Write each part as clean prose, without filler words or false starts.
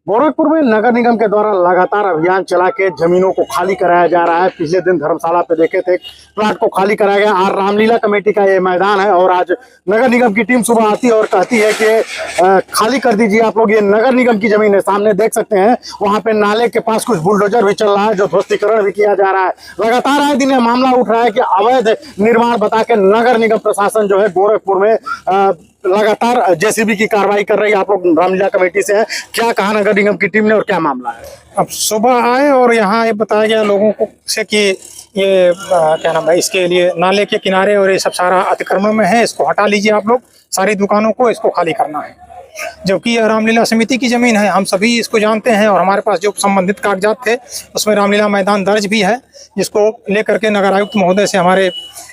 गोरखपुर में नगर निगम के द्वारा लगातार अभियान चला के जमीनों को खाली कराया जा रहा है। पिछले दिन धर्मशाला पे देखे थे, प्लाट को खाली कराया गया। आज रामलीला कमेटी का ये मैदान है और आज नगर निगम की टीम सुबह आती है और कहती है कि खाली कर दीजिए आप लोग। ये नगर निगम की जमीन है, सामने देख सकते हैं। वहां पे नाले के पास कुछ बुलडोजर भी चल रहा है, जो ध्वस्तीकरण भी किया जा रहा है। लगातार आए दिन मामला उठ रहा है कि अवैध निर्माण बता के नगर निगम प्रशासन जो है गोरखपुर में लगातार जेसीबी की कार्रवाई कर रही है। आप लोग रामलीला कमेटी से हैं, क्या कहा नगर निगम की टीम ने और क्या मामला है? अब सुबह आए और यहाँ ये बताया गया लोगों को से कि ये क्या नाम है, इसके लिए नाले के किनारे और ये सब सारा अतिक्रमण में है, इसको हटा लीजिए आप लोग, सारी दुकानों को इसको खाली करना है। जबकि यह रामलीला समिति की जमीन है, हम सभी इसको जानते हैं और हमारे पास जो संबंधित कागजात थे उसमें रामलीला मैदान दर्ज भी है, जिसको लेकर के नगर आयुक्त महोदय से हमारे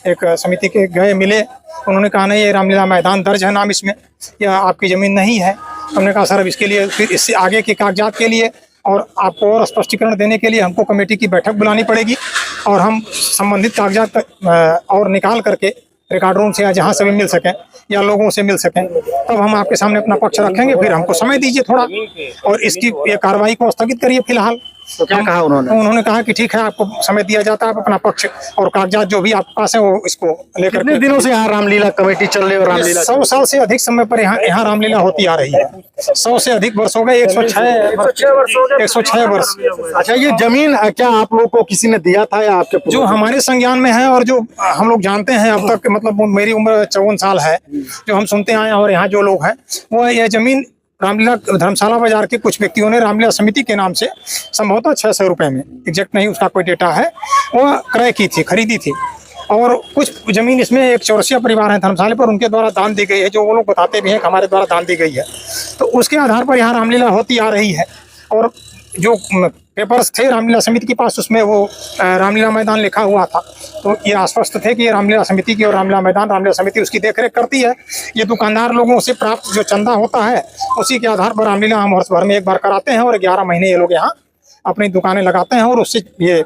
एक समिति के गए मिले। उन्होंने कहा नहीं, ये रामलीला मैदान दर्ज है नाम इसमें, यह आपकी ज़मीन नहीं है। हमने कहा सर अब इसके लिए फिर इससे आगे के कागजात के लिए और आपको और स्पष्टीकरण देने के लिए हमको कमेटी की बैठक बुलानी पड़ेगी और हम संबंधित कागजात और निकाल करके रिकॉर्ड रूम से या जहाँ से भी मिल सकें या लोगों से मिल सकें, तब हम आपके सामने अपना पक्ष रखेंगे। फिर हमको समय दीजिए थोड़ा और इसकी ये कार्रवाई को स्थगित करिए फिलहाल। तो क्या कहा उन्होंने? उन्होंने कहा कि ठीक है, आपको समय दिया जाता है, आप अपना पक्ष और कागजात जो भी आपके पास है वो इसको लेकर। कितने दिनों से यहाँ रामलीला कमेटी चल रही है? और रामलीला 100 साल से अधिक समय पर यहाँ रामलीला होती आ रही है। 100 से अधिक वर्ष हो गए, 106 वर्ष। अच्छा, ये जमीन क्या आप लोग को किसी ने दिया था या आपके? जो हमारे संज्ञान में है और जो हम लोग जानते हैं अब तक, मतलब मेरी उम्र 54 साल है, जो हम सुनते आए और यहाँ जो लोग हैं वो यह जमीन रामलीला धर्मशाला बाजार के कुछ व्यक्तियों ने रामलीला समिति के नाम से संभवतः 600 रुपये में, एग्जैक्ट नहीं उसका कोई डेटा है, वो क्रय की थी, खरीदी थी। और कुछ जमीन इसमें एक चौरसिया परिवार है धर्मशाला पर, उनके द्वारा दान दी गई है, जो वो लोग बताते भी हैं कि हमारे द्वारा दान दी गई है। तो उसके आधार पर यहाँ रामलीला होती आ रही है। और जो पेपर्स थे रामलीला समिति के पास, उसमें वो रामलीला मैदान लिखा हुआ था, तो ये आश्वस्त थे कि ये रामलीला समिति की और रामलीला मैदान रामलीला समिति उसकी देखरेख करती है। ये दुकानदार लोगों से प्राप्त जो चंदा होता है उसी के आधार पर रामलीला हम वर्ष भर में एक बार कराते हैं और 11 महीने ये लोग यहाँ अपनी दुकानें लगाते हैं और उससे ये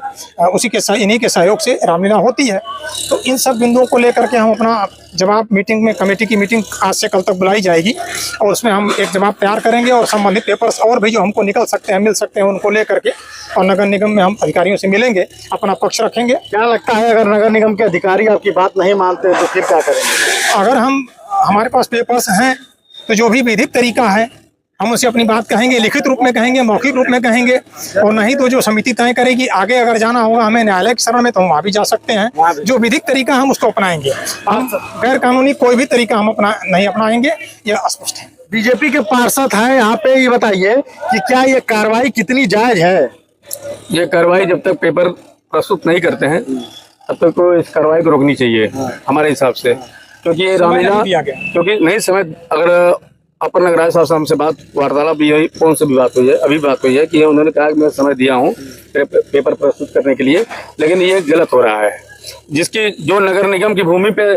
इन्हीं के सहयोग से रामलीला होती है। तो इन सब बिंदुओं को लेकर के हम अपना जवाब मीटिंग में, कमेटी की मीटिंग आज से कल तक बुलाई जाएगी और उसमें हम एक जवाब तैयार करेंगे और संबंधित पेपर्स और भी जो हमको निकल सकते हैं, मिल सकते हैं, उनको लेकर के और नगर निगम में हम अधिकारियों से मिलेंगे, अपना पक्ष रखेंगे। क्या लगता है अगर नगर निगम के अधिकारी आपकी बात नहीं मानते तो फिर क्या करेंगे? अगर हमारे पास पेपर्स हैं तो जो भी विधिक तरीका है हम उसे अपनी बात कहेंगे, लिखित रूप में कहेंगे, मौखिक रूप में कहेंगे, और नहीं तो जो समिति तय करेगी आगे अगर जाना होगा हमें न्यायालय के शरण में तो हम वहाँ भी जा सकते हैं। जो विधिक तरीका हम उसको अपनाएंगे, हम गैर कानूनी कोई भी तरीका हम नहीं अपनाएंगे, यह स्पष्ट है। बीजेपी के पार्षद हैं यहाँ पे, ये बताइए कि क्या ये कार्रवाई कितनी जायज है? ये कार्रवाई जब तक पेपर प्रस्तुत नहीं करते हैं तब तक तो इस कार्रवाई को रोकनी चाहिए हमारे हिसाब से, क्योंकि ये रामलीला, क्योंकि नहीं समय, अगर अपर नगर आयुक्त साहब से हमसे वार्तालाप भी हुई, फोन से भी बात हुई है, अभी बात हुई है कि उन्होंने कहा कि मैं समय दिया हूँ पेपर प्रस्तुत करने के लिए, लेकिन ये गलत हो रहा है। जिसकी जो नगर निगम की भूमि पे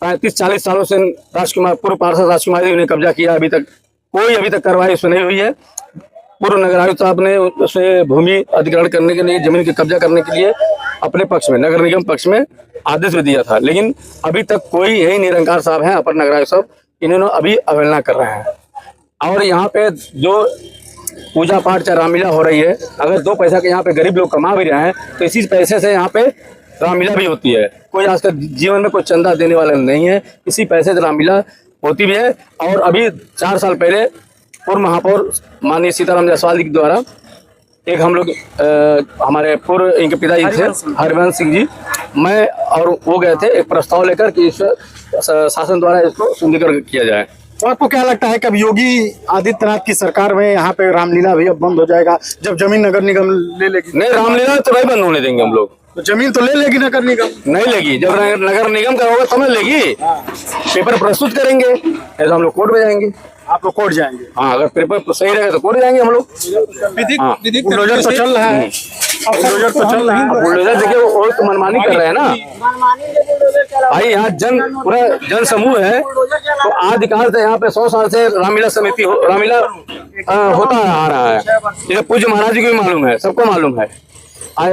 35-40 सालों से राजकुमार, पूर्व पार्षद राजकुमार जी ने कब्जा किया, अभी तक कार्रवाई उसमें नहीं हुई है। पूर्व नगर आयुक्त साहब ने उसमें भूमि अधिग्रहण करने के लिए, जमीन की कब्जा करने के लिए अपने पक्ष में, नगर निगम पक्ष में आदेश भी दिया था, लेकिन अभी तक कोई, यही निरंकार साहब हैं अपर नगर आयुक्त साहब, इन्होंने अभी अवहेलना कर रहे हैं। और यहाँ पे जो पूजा पाठ चाहे रामलीला हो रही है, अगर 2 पैसा के यहाँ पे गरीब लोग कमा भी रहे हैं तो इसी पैसे से यहाँ पे रामलीला भी होती है। कोई आज तक जीवन में कोई चंदा देने वाला नहीं है, इसी पैसे से रामलीला होती भी है। और अभी 4 साल पहले पूर्व महापौर माननीय सीताराम जायसवाल जी के द्वारा एक हम लोग हमारे पूर्व इनके पिताजी थे हरिवंश सिंह जी, मैं और वो गए थे एक प्रस्ताव लेकर कि इस शासन द्वारा इसको सुंदरीकरण किया जाए। तो आपको क्या लगता है कब योगी आदित्यनाथ की सरकार में यहाँ पे रामलीला भी अब बंद हो जाएगा, जब जमीन नगर निगम ले लेगी? नहीं, रामलीला तो नहीं बंद होने देंगे हम लोग। तो जमीन तो ले लेगी नगर निगम? नहीं लेगी, जब नगर निगम का होगा समझ लेगी, पेपर प्रस्तुत करेंगे, तो हम लोग कोर्ट में जाएंगे। आप लोग कोर्ट जाएंगे? हाँ, अगर पेपर सही रहेगा तो कोर्ट जाएंगे हम लोग। बुलडोजर तो चल रहा है, बुलडोजर तो चल रहा है। बुलडोजर देखिए वो तो मनमानी कर रहे हैं ना भाई। यहाँ पूरा जन समूह है, तो आदिकाल से यहाँ पे 100 साल से रामलीला समिति रामलीला होता आ रहा है। ये पूज्य महाराज जी को भी मालूम है, सबको मालूम है।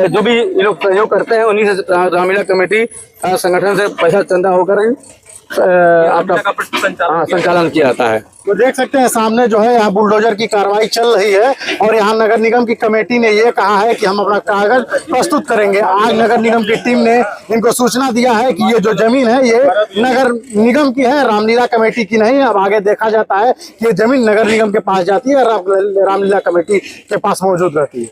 जो भी ये लोग सहयोग करते हैं उन्हीं से रामलीला कमेटी संगठन से पैसा चंदा होकर हाँ, संचालन किया जाता है। तो देख सकते हैं सामने जो है यहाँ बुलडोजर की कार्रवाई चल रही है और यहाँ नगर निगम की कमेटी ने ये कहा है कि हम अपना कागज प्रस्तुत करेंगे। आज नगर निगम की टीम ने इनको सूचना दिया है कि ये जो जमीन है ये नगर निगम की है, रामलीला कमेटी की नहीं। अब आगे देखा जाता है कि ये जमीन नगर निगम के पास जाती है और रामलीला कमेटी के पास मौजूद रहती है।